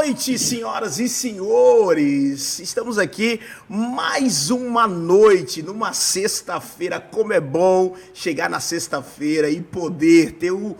noite, senhoras e senhores. Estamos aqui mais uma noite, numa sexta-feira. Como é bom chegar na sexta-feira e poder ter o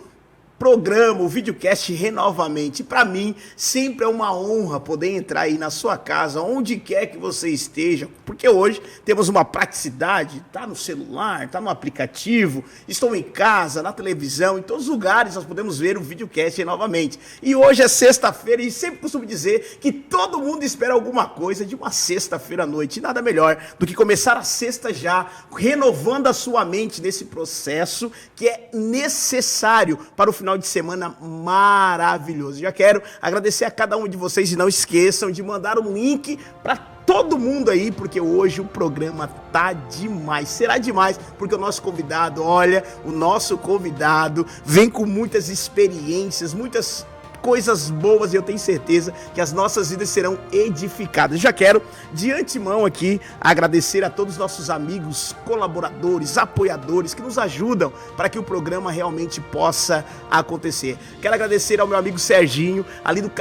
programa, o videocast Renovamente. Para mim, sempre é uma honra poder entrar aí na sua casa, onde quer que você esteja, porque hoje temos uma praticidade, tá no celular, tá no aplicativo, estou em casa, na televisão, em todos os lugares nós podemos ver o videocast Renovamente. E hoje é sexta-feira e sempre costumo dizer que todo mundo espera alguma coisa de uma sexta-feira à noite. E nada melhor do que começar a sexta já, renovando a sua mente nesse processo que é necessário para o final de semana maravilhoso. Já quero agradecer a cada um de vocês e não esqueçam de mandar um link para todo mundo aí, porque hoje o programa tá demais. Será demais, porque o nosso convidado, olha, o nosso convidado vem com muitas experiências, muitas coisas boas e eu tenho certeza que as nossas vidas serão edificadas. Já quero, de antemão aqui, agradecer a todos os nossos amigos, colaboradores, apoiadores que nos ajudam para que o programa realmente possa acontecer. Quero agradecer ao meu amigo Serginho, ali do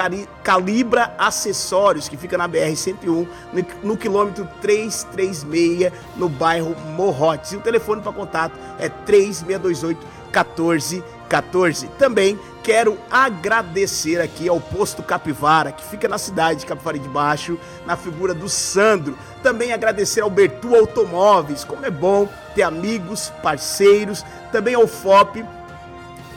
Calibra Acessórios, que fica na BR-101, no quilômetro 336, no bairro Morrotes. E o telefone para contato é 3628-1414. Também quero agradecer aqui ao Posto Capivara, que fica na cidade de Capivari de Baixo, na figura do Sandro. Também agradecer ao Bertu Automóveis, como é bom ter amigos, parceiros. Também ao FOP,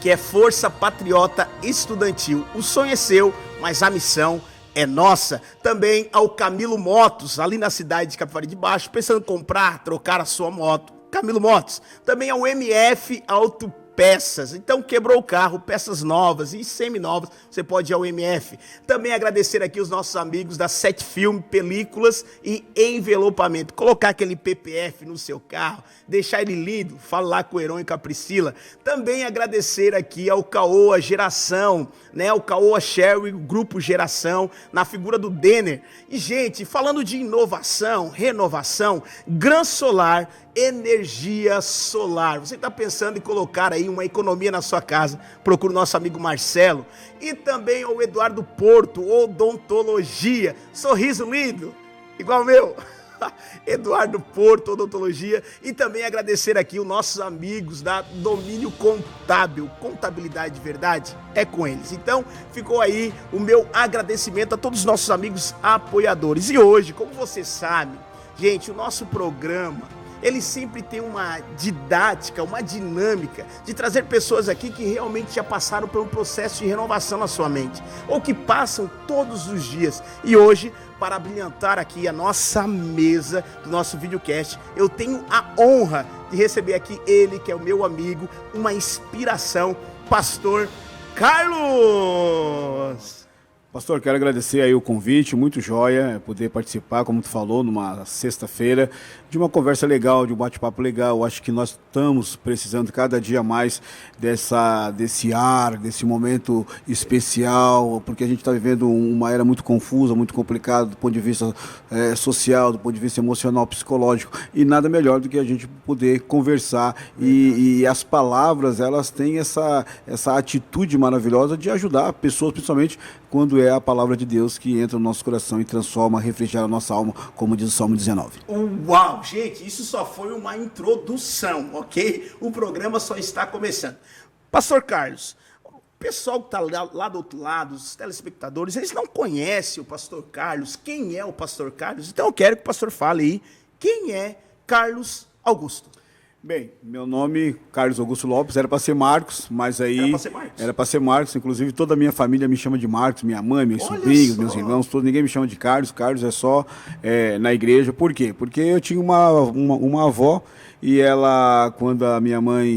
que é Força Patriota Estudantil. O sonho é seu, mas a missão é nossa. Também ao Camilo Motos, ali na cidade de Capivari de Baixo, pensando em comprar, trocar a sua moto. Camilo Motos. Também ao MF Auto Peças, então quebrou o carro, peças novas e semi-novas, você pode ir ao MF. Também agradecer aqui os nossos amigos da Sete Film, películas e envelopamento. Colocar aquele PPF no seu carro, deixar ele lindo, fala lá com o Heron e com a Priscila. Também agradecer aqui ao Caoa Geração, né? O Caoa Sherry, o Grupo Geração, na figura do Denner. E gente, falando de inovação, renovação, Gran Solar, energia solar. Você está pensando em colocar aí uma economia na sua casa? Procura o nosso amigo Marcelo. E também o Eduardo Porto, Odontologia. Sorriso lindo, igual o meu. Eduardo Porto, Odontologia. E também agradecer aqui os nossos amigos da Domínio Contábil, Contabilidade de Verdade, é com eles. Então, ficou aí o meu agradecimento a todos os nossos amigos apoiadores. E hoje, como você sabe, gente, o nosso programa, ele sempre tem uma didática, uma dinâmica de trazer pessoas aqui que realmente já passaram por um processo de renovação na sua mente, ou que passam todos os dias. E hoje, para brilhantar aqui a nossa mesa do nosso videocast, eu tenho a honra de receber aqui ele, que é o meu amigo, uma inspiração, Pastor Carlos. Pastor, quero agradecer aí o convite, muito joia poder participar, como tu falou, numa sexta-feira, de uma conversa legal, de um bate-papo legal. Eu acho que nós estamos precisando cada dia mais desse ar, desse momento especial, porque a gente está vivendo uma era muito confusa, muito complicada do ponto de vista social, do ponto de vista emocional, psicológico, e nada melhor do que a gente poder conversar e as palavras, elas têm essa atitude maravilhosa de ajudar pessoas, principalmente quando é a palavra de Deus que entra no nosso coração e transforma, refrigera a nossa alma, como diz o Salmo 19. Uau, gente, isso só foi uma introdução, ok? O programa só está começando. Pastor Carlos, o pessoal que está lá do outro lado, os telespectadores, eles não conhecem o Pastor Carlos, quem é o Pastor Carlos? Então eu quero que o pastor fale aí, quem é Carlos Augusto? Bem, meu nome, Carlos Augusto Lopes, era para ser Marcos, mas aí... Era para ser Marcos? Era para ser Marcos, inclusive toda a minha família me chama de Marcos, minha mãe, meus sobrinhos, meus irmãos, todos, ninguém me chama de Carlos. Carlos é só na igreja. Por quê? Porque eu tinha uma avó e ela, quando a minha mãe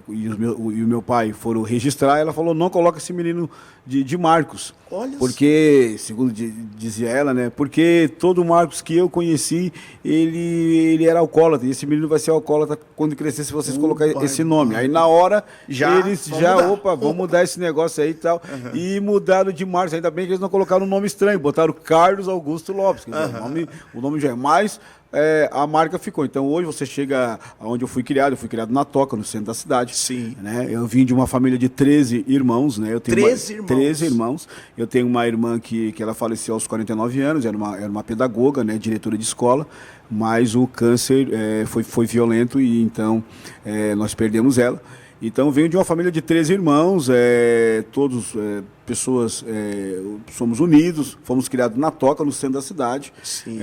e o meu pai foram registrar, ela falou, não coloca esse menino de Marcos. Olha porque, segundo dizia ela, né? Porque todo Marcos que eu conheci, ele era alcoólatra. E esse menino vai ser alcoólatra quando crescer, se vocês colocarem esse nome. Aí na hora, eles vamos mudar esse negócio aí e tal. Uhum. E mudaram de Marcos. Ainda bem que eles não colocaram um nome estranho, botaram Carlos Augusto Lopes. Quer dizer, o nome já é mais a marca ficou. Então hoje você chega onde eu fui criado na Toca, no centro da cidade. Sim. Né? Eu vim de uma família de 13 irmãos, né? Eu tenho 13 irmãos. Eu tenho uma irmã que ela faleceu aos 49 anos, era uma pedagoga, né? Diretora de escola, mas o câncer foi violento e então nós perdemos ela. Então eu venho de uma família de 13 irmãos, todos pessoas, somos unidos, fomos criados na Toca, no centro da cidade. Sim.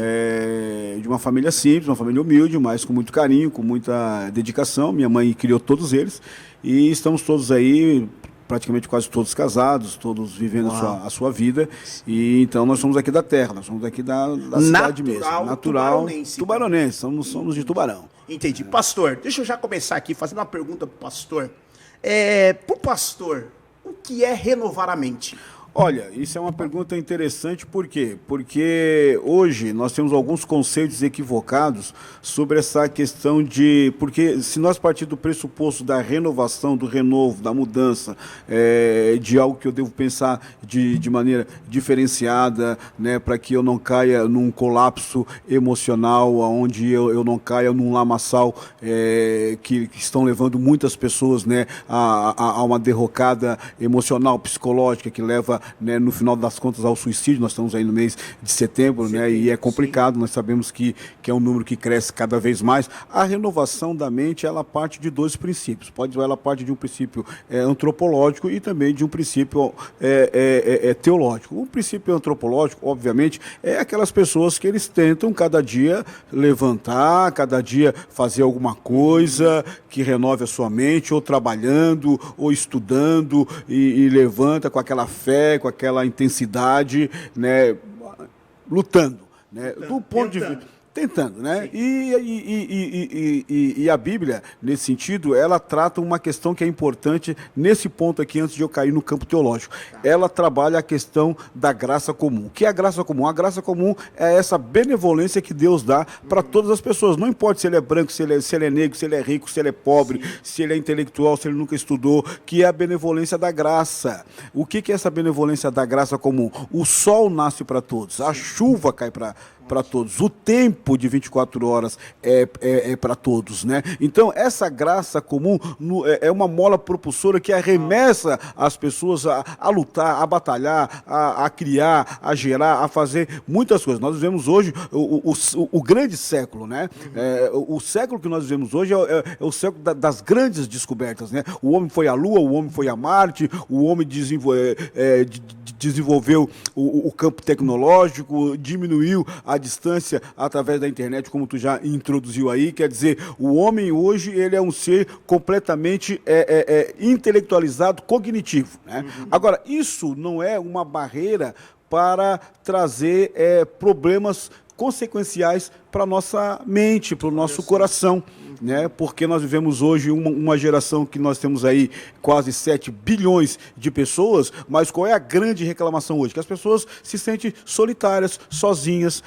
De uma família simples, uma família humilde, mas com muito carinho, com muita dedicação. Minha mãe criou todos eles e estamos todos aí, praticamente quase todos casados, todos vivendo a sua vida. E então nós somos aqui da terra, nós somos aqui da cidade mesmo. Natural, tubaronense, somos de Tubarão. Entendi. Pastor, deixa eu já começar aqui fazendo uma pergunta pro pastor. Pro pastor, o que é renovar a mente? Olha, isso é uma pergunta interessante, por quê? Porque hoje nós temos alguns conceitos equivocados sobre essa questão de... Porque se nós partir do pressuposto da renovação, do renovo, da mudança, de algo que eu devo pensar de maneira diferenciada, né, para que eu não caia num colapso emocional, onde eu não caia num lamaçal que estão levando muitas pessoas, né, a uma derrocada emocional, psicológica, que leva, né, no final das contas, ao suicídio. Nós estamos aí no mês de setembro, né, e é complicado. Sim. Nós sabemos que é um número que cresce cada vez mais. A renovação da mente, ela parte de dois princípios. Ela parte de um princípio antropológico e também de um princípio teológico. O princípio antropológico, obviamente, é aquelas pessoas que eles tentam cada dia levantar, cada dia fazer alguma coisa que renove a sua mente, ou trabalhando, ou estudando, e levanta com aquela fé, com aquela intensidade, né, lutando, né, do ponto de vista... Tentando, né? E a Bíblia, nesse sentido, ela trata uma questão que é importante nesse ponto aqui, antes de eu cair no campo teológico. Ela trabalha a questão da graça comum. O que é a graça comum? A graça comum é essa benevolência que Deus dá para todas as pessoas. Não importa se ele é branco, se ele é negro, se ele é rico, se ele é pobre, sim, se ele é intelectual, se ele nunca estudou, que é a benevolência da graça. O que é essa benevolência da graça comum? O sol nasce para todos, a chuva cai para todos, o tempo de 24 horas é para todos, né? Então, essa graça comum é uma mola propulsora que arremessa as pessoas a lutar, a batalhar, a criar, a gerar, a fazer muitas coisas. Nós vivemos hoje o grande século, né? O século que nós vivemos hoje é o século das grandes descobertas, né? O homem foi à Lua, o homem foi a Marte, o homem desenvolveu o campo tecnológico, diminuiu a distância através da internet, como tu já introduziu aí. Quer dizer, o homem hoje, ele é um ser completamente intelectualizado, cognitivo, né? Agora, isso não é uma barreira para trazer problemas consequenciais para a nossa mente, para o nosso coração, né? Porque nós vivemos hoje uma geração que nós temos aí quase 7 bilhões de pessoas, mas qual é a grande reclamação hoje? Que as pessoas se sentem solitárias, sozinhas,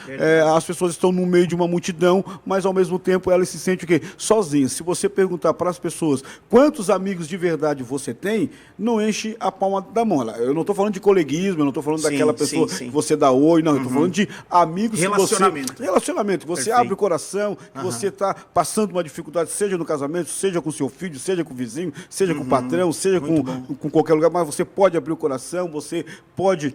as pessoas estão no meio de uma multidão, mas ao mesmo tempo elas se sentem o quê? Sozinhas. Se você perguntar para as pessoas quantos amigos de verdade você tem, não enche a palma da mão. Eu não estou falando de coleguismo, eu não estou falando daquela pessoa que você dá oi, não, eu estou falando de amigos relacionamento. Relacionamento, que você abre o coração, que você está passando uma dificuldade, seja no casamento, seja com seu filho, seja com o vizinho, seja com o patrão, seja com qualquer lugar, mas você pode abrir o coração, você pode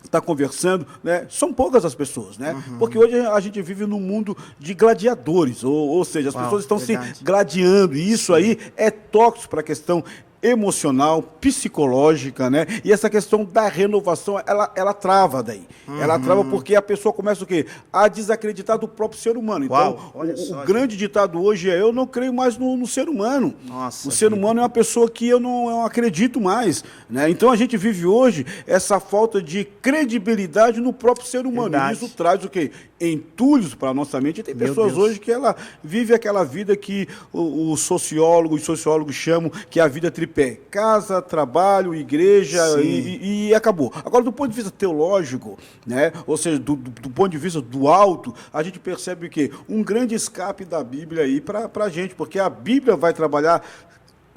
estar conversando, né? São poucas as pessoas, né? Porque hoje a gente vive num mundo de gladiadores, ou seja, as pessoas estão se gladiando, e isso aí é tóxico para a questão emocional, psicológica, né? E essa questão da renovação, ela trava daí. Ela trava porque a pessoa começa o quê? A desacreditar do próprio ser humano. Então, o grande ditado hoje é: eu não creio mais no ser humano. Nossa, o ser humano é uma pessoa que eu não acredito mais, né? Então a gente vive hoje essa falta de credibilidade no próprio ser humano. Verdade. E isso traz o quê? Entulhos para a nossa mente. E tem pessoas hoje que ela vive aquela vida que os sociólogos chamam que é a vida tripé: casa, trabalho, igreja e acabou. Agora, do ponto de vista teológico, né, ou seja, do ponto de vista do alto, a gente percebe que um grande escape da Bíblia aí para a gente, porque a Bíblia vai trabalhar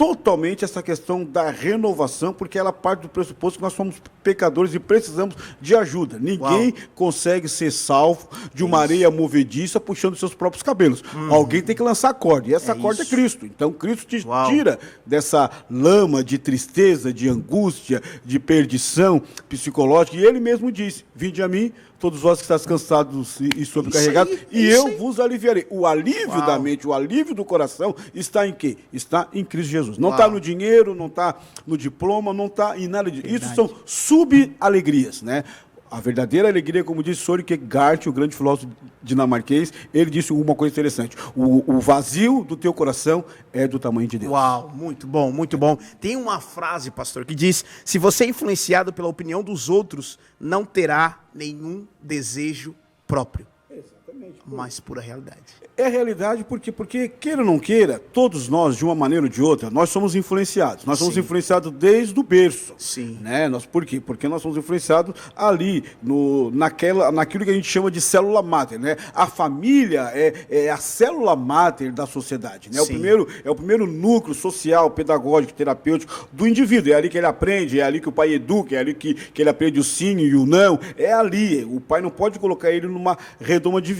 totalmente essa questão da renovação, porque ela parte do pressuposto que nós somos pecadores e precisamos de ajuda. Ninguém consegue ser salvo de uma areia movediça puxando seus próprios cabelos. Alguém tem que lançar a corda, e essa corda é Cristo. Então, Cristo te tira dessa lama de tristeza, de angústia, de perdição psicológica, e ele mesmo disse: vinde a mim, todos vós que estáis cansados e sobrecarregados, e eu vos aliviarei. O alívio da mente, o alívio do coração está em quê? Está em Cristo Jesus. Não está no dinheiro, não está no diploma, não está em nada disso. Isso são sub-alegrias, né? A verdadeira alegria, como disse Søren Kierkegaard, o grande filósofo dinamarquês, ele disse uma coisa interessante: o vazio do teu coração é do tamanho de Deus. Uau, muito bom, muito bom. Tem uma frase, pastor, que diz: se você é influenciado pela opinião dos outros, não terá nenhum desejo próprio. Exatamente. Mais pura realidade. É realidade porque, queira ou não queira, todos nós, de uma maneira ou de outra, nós somos influenciados. Nós somos influenciados desde o berço. Sim. Né? Por quê? Porque nós somos influenciados ali, naquilo que a gente chama de célula máter. Né? A família é a célula máter da sociedade. Né? É o primeiro núcleo social, pedagógico, terapêutico do indivíduo. É ali que ele aprende, é ali que o pai educa, é ali que ele aprende o sim e o não. É ali. O pai não pode colocar ele numa redoma de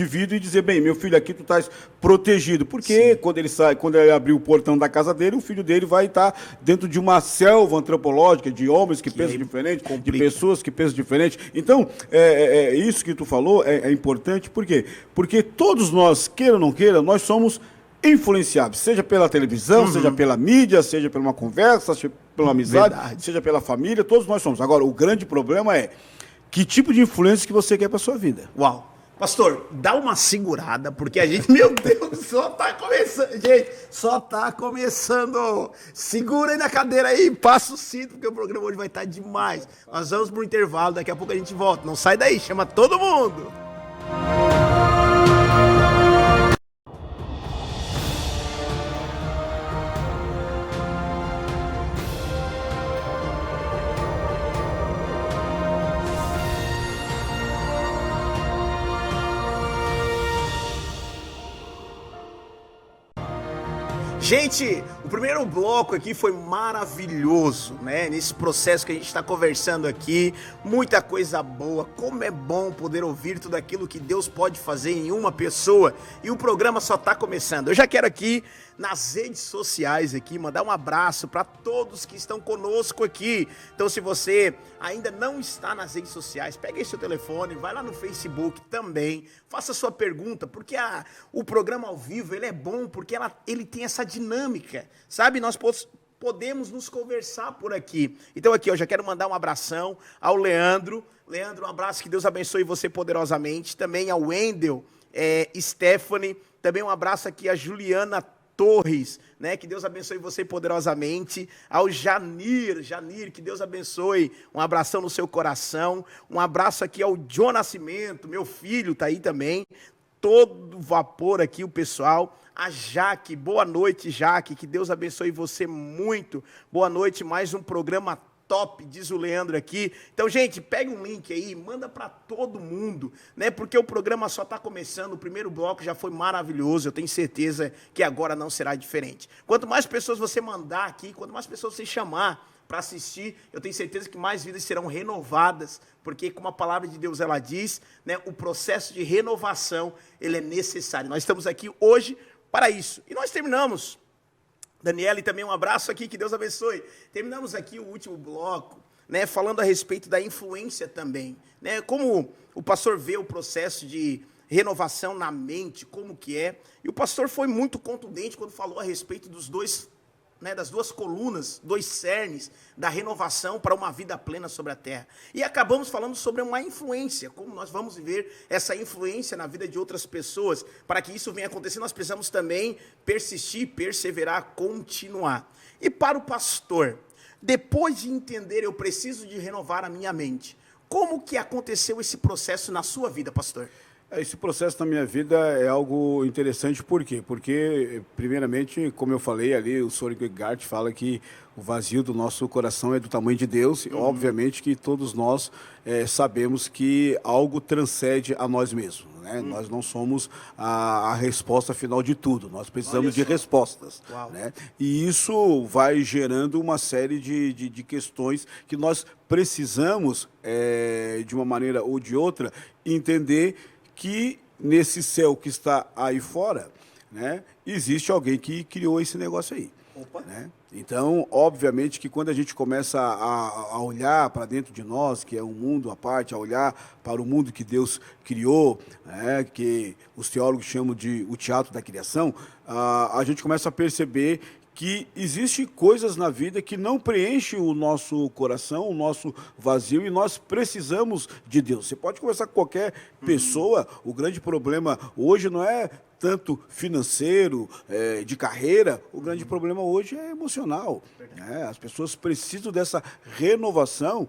vidro e dizer: bem, meu filho, aqui tu estás protegido. Porque quando ele abrir o portão da casa dele, o filho dele vai estar dentro de uma selva antropológica de homens que pensam diferente, de pessoas que pensam diferente. Então, isso que tu falou é importante. Por quê? Porque todos nós, queira ou não queira, nós somos influenciáveis, seja pela televisão, seja pela mídia, seja por uma conversa, seja pela amizade, seja pela família, todos nós somos. Agora, o grande problema é que tipo de influência que você quer para sua vida. Uau! Pastor, dá uma segurada, porque a gente, meu Deus, só tá começando, gente, só tá começando. Segura aí na cadeira aí, passa o cinto, porque o programa hoje vai estar demais. Nós vamos pro intervalo, daqui a pouco a gente volta. Não sai daí, chama todo mundo. Gente, o primeiro bloco aqui foi maravilhoso, né? Nesse processo que a gente está conversando aqui, muita coisa boa. Como é bom poder ouvir tudo aquilo que Deus pode fazer em uma pessoa. E o programa só está começando. Eu já quero aqui, nas redes sociais aqui, mandar um abraço para todos que estão conosco aqui. Então, se você ainda não está nas redes sociais, pega aí seu telefone, vai lá no Facebook também, faça sua pergunta, porque o programa ao vivo, ele é bom, porque ele tem essa dinâmica, sabe? Nós podemos nos conversar por aqui. Então aqui, eu já quero mandar um abração ao Leandro. Leandro, um abraço, que Deus abençoe você poderosamente. Também ao Wendel, Stephanie, também um abraço aqui a Juliana Torres, né? Que Deus abençoe você poderosamente. Ao Janir, que Deus abençoe. Um abração no seu coração. Um abraço aqui ao John Nascimento, meu filho, tá aí também. Todo vapor aqui, o pessoal. A Jaque, boa noite, Jaque, que Deus abençoe você muito. Boa noite, mais um programa top, diz o Leandro aqui. Então, gente, pega um link aí, manda para todo mundo, né? Porque o programa só está começando, o primeiro bloco já foi maravilhoso, eu tenho certeza que agora não será diferente. Quanto mais pessoas você mandar aqui, quanto mais pessoas você chamar para assistir, eu tenho certeza que mais vidas serão renovadas, porque como a palavra de Deus ela diz, né, o processo de renovação, ele é necessário. Nós estamos aqui hoje para isso. E nós terminamos. Daniele, também um abraço aqui, que Deus abençoe. Terminamos aqui o último bloco, né, falando a respeito da influência também, né, como o pastor vê o processo de renovação na mente, como que é. E o pastor foi muito contundente quando falou a respeito dos dois, né, das duas colunas, dois cernes da renovação para uma vida plena sobre a terra. E acabamos falando sobre uma influência, como nós vamos viver essa influência na vida de outras pessoas. Para que isso venha acontecer, nós precisamos também persistir, perseverar, continuar. E para o pastor, depois de entender, eu preciso de renovar a minha mente, como que aconteceu esse processo na sua vida, pastor? Esse processo na minha vida é algo interessante, por quê? Porque, primeiramente, como eu falei ali, o Soren Kierkegaard fala que o vazio do nosso coração é do tamanho de Deus, e obviamente que todos nós sabemos que algo transcende a nós mesmos, né? Nós não somos a resposta final de tudo, nós precisamos de respostas, né? E isso vai gerando uma série de questões que nós precisamos, de uma maneira ou de outra, entender que nesse céu que está aí fora, né, existe alguém que criou esse negócio aí. Né? Então, obviamente que quando a gente começa a olhar para dentro de nós, que é um mundo à parte, a olhar para o mundo que Deus criou, né, que os teólogos chamam de o teatro da criação, a gente começa a perceber que existem coisas na vida que não preenchem o nosso coração, o nosso vazio, e nós precisamos de Deus. Você pode conversar com qualquer pessoa, o grande problema hoje não é tanto financeiro, de carreira, o grande problema hoje é emocional. Né? As pessoas precisam dessa renovação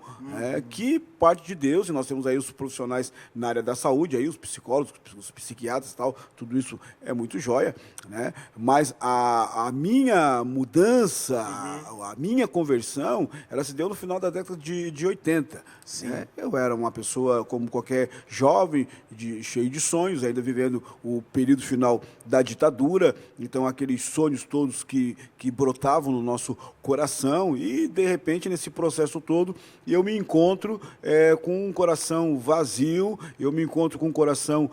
que parte de Deus, e nós temos aí os profissionais na área da saúde, aí os psicólogos, os psiquiatras e tal, tudo isso é muito joia, né? Mas a minha mudança, a minha conversão, ela se deu no final da década de 80. Né? Eu era uma pessoa como qualquer jovem, cheio de sonhos, ainda vivendo o período final da ditadura, então aqueles sonhos todos que brotavam no nosso coração, e de repente nesse processo todo eu me encontro com um coração vazio, eu me encontro com um coração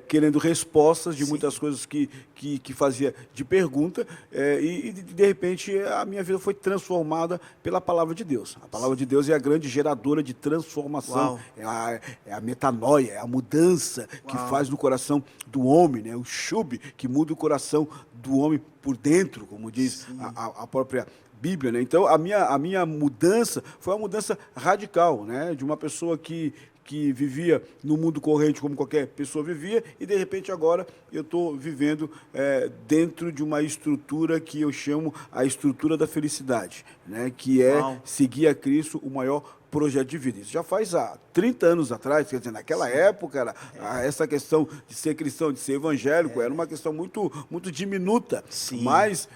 querendo respostas de muitas coisas que fazia de pergunta, e de repente a minha vida foi transformada pela palavra de Deus. A palavra de Deus é a grande geradora de transformação, é a metanoia, é a mudança que faz no coração do homem, né? O chube que muda o coração do homem por dentro, como diz a própria Bíblia, né? Então a minha mudança foi uma mudança radical, né? De uma pessoa que vivia no mundo corrente como qualquer pessoa vivia, e de repente agora eu estou vivendo dentro de uma estrutura que eu chamo a estrutura da felicidade, né? Que é seguir a Cristo, o maior projeto de vida. Isso já faz há 30 anos atrás, quer dizer, naquela época, essa questão de ser cristão, de ser evangélico, era uma questão muito, muito diminuta. Mas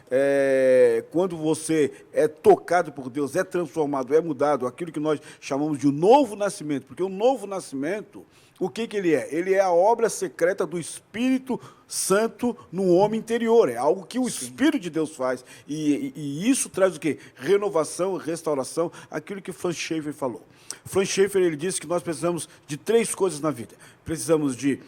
quando você é tocado por Deus, é transformado, é mudado, aquilo que nós chamamos de um novo nascimento, porque o novo nascimento, o que ele é? Ele é a obra secreta do Espírito Santo no homem interior, é algo que o Espírito de Deus faz, e isso traz o quê? Renovação, restauração, aquilo que Franz Schaeffer falou. Franz Schaeffer, ele disse que nós precisamos de 3 coisas na vida. Precisamos de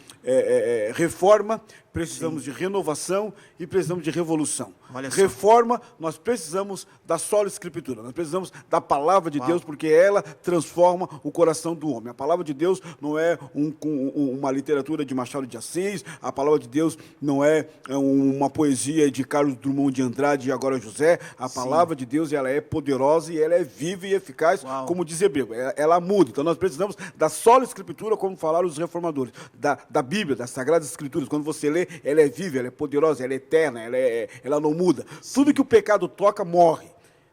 reforma, precisamos de renovação e precisamos de revolução. Reforma, nós precisamos da sola escritura, nós precisamos da palavra de Deus, porque ela transforma o coração do homem. A palavra de Deus não é uma literatura de Machado de Assis, a palavra de Deus não é uma poesia de Carlos Drummond de Andrade e agora José. A palavra de Deus, ela é poderosa e ela é viva e eficaz, como diz Hebreu. Ela muda. Então nós precisamos da sola escritura, como falaram os reformadores, da Bíblia, das Sagradas Escrituras. Quando você lê, ela é viva, ela é poderosa, ela é eterna, ela não muda. Tudo que o pecado toca, morre.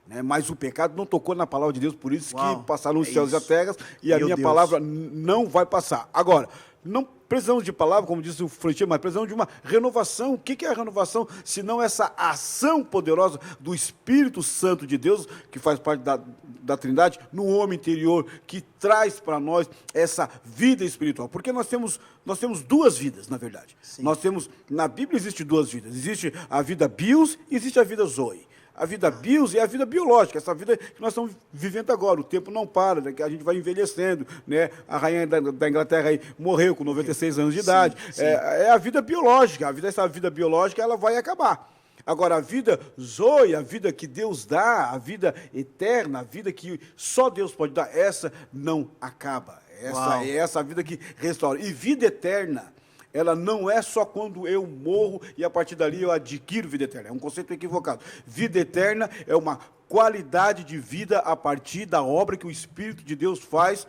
Né? Mas o pecado não tocou na palavra de Deus, por isso que passaram os céus e a terra, e a minha palavra não vai passar. Agora, não precisamos de palavra, como disse o Franchi, mas precisamos de uma renovação. O que é a renovação, se não essa ação poderosa do Espírito Santo de Deus, que faz parte da Trindade, no homem interior, que traz para nós essa vida espiritual? Porque nós temos 2 vidas, na verdade. Nós temos, na Bíblia existe 2 vidas. Existe a vida bios e existe a vida zoe. A vida bios é a vida biológica, essa vida que nós estamos vivendo agora. O tempo não para, né? Que a gente vai envelhecendo, né? A rainha da Inglaterra aí morreu com 96 anos de idade. É a vida biológica. Essa vida biológica, ela vai acabar. Agora, a vida zoe, a vida que Deus dá, a vida eterna, a vida que só Deus pode dar, essa não acaba. Essa é essa vida que restaura. E vida eterna, ela não é só quando eu morro e a partir dali eu adquiro vida eterna. É um conceito equivocado. Vida eterna é uma qualidade de vida a partir da obra que o Espírito de Deus faz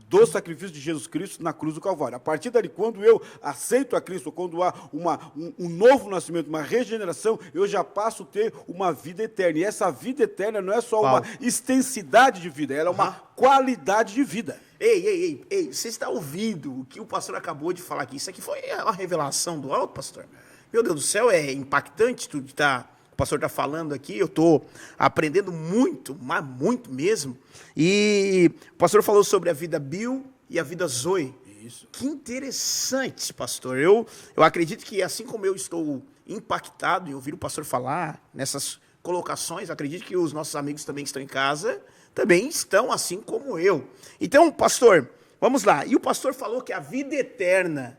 do sacrifício de Jesus Cristo na cruz do Calvário. A partir dali, quando eu aceito a Cristo, quando há um novo nascimento, uma regeneração, eu já passo a ter uma vida eterna. E essa vida eterna não é só uma extensidade de vida, ela é uma qualidade de vida. Ei, você está ouvindo o que o pastor acabou de falar aqui? Isso aqui foi uma revelação do alto, pastor? Meu Deus do céu, é impactante tudo que o pastor está falando aqui. Eu estou aprendendo muito, mas muito mesmo. E o pastor falou sobre a vida Bill e a vida Zoe. Isso. Que interessante, pastor. Eu acredito que assim como eu estou impactado em ouvir o pastor falar nessas colocações, acredito que os nossos amigos também que estão em casa também estão assim como eu. Então, pastor, vamos lá. E o pastor falou que a vida eterna,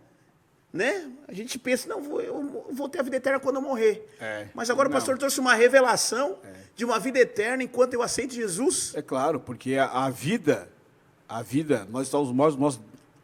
né? A gente pensa, não, eu vou ter a vida eterna quando eu morrer. Mas agora o pastor trouxe uma revelação de uma vida eterna enquanto eu aceito Jesus. É claro, porque a vida, nós estamos mortos, nossos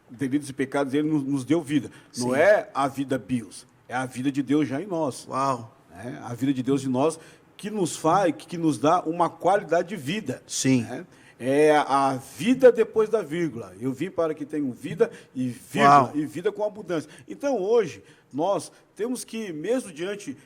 delitos e pecados, ele nos deu vida. Sim. Não é a vida bios, é a vida de Deus já em nós. Uau! A vida de Deus em nós que nos faz, que nos dá uma qualidade de vida. Sim. Né? É a vida depois da vírgula. Eu vim para que tenham vida e vírgula, e vida com abundância. Então, hoje, nós temos que, mesmo diante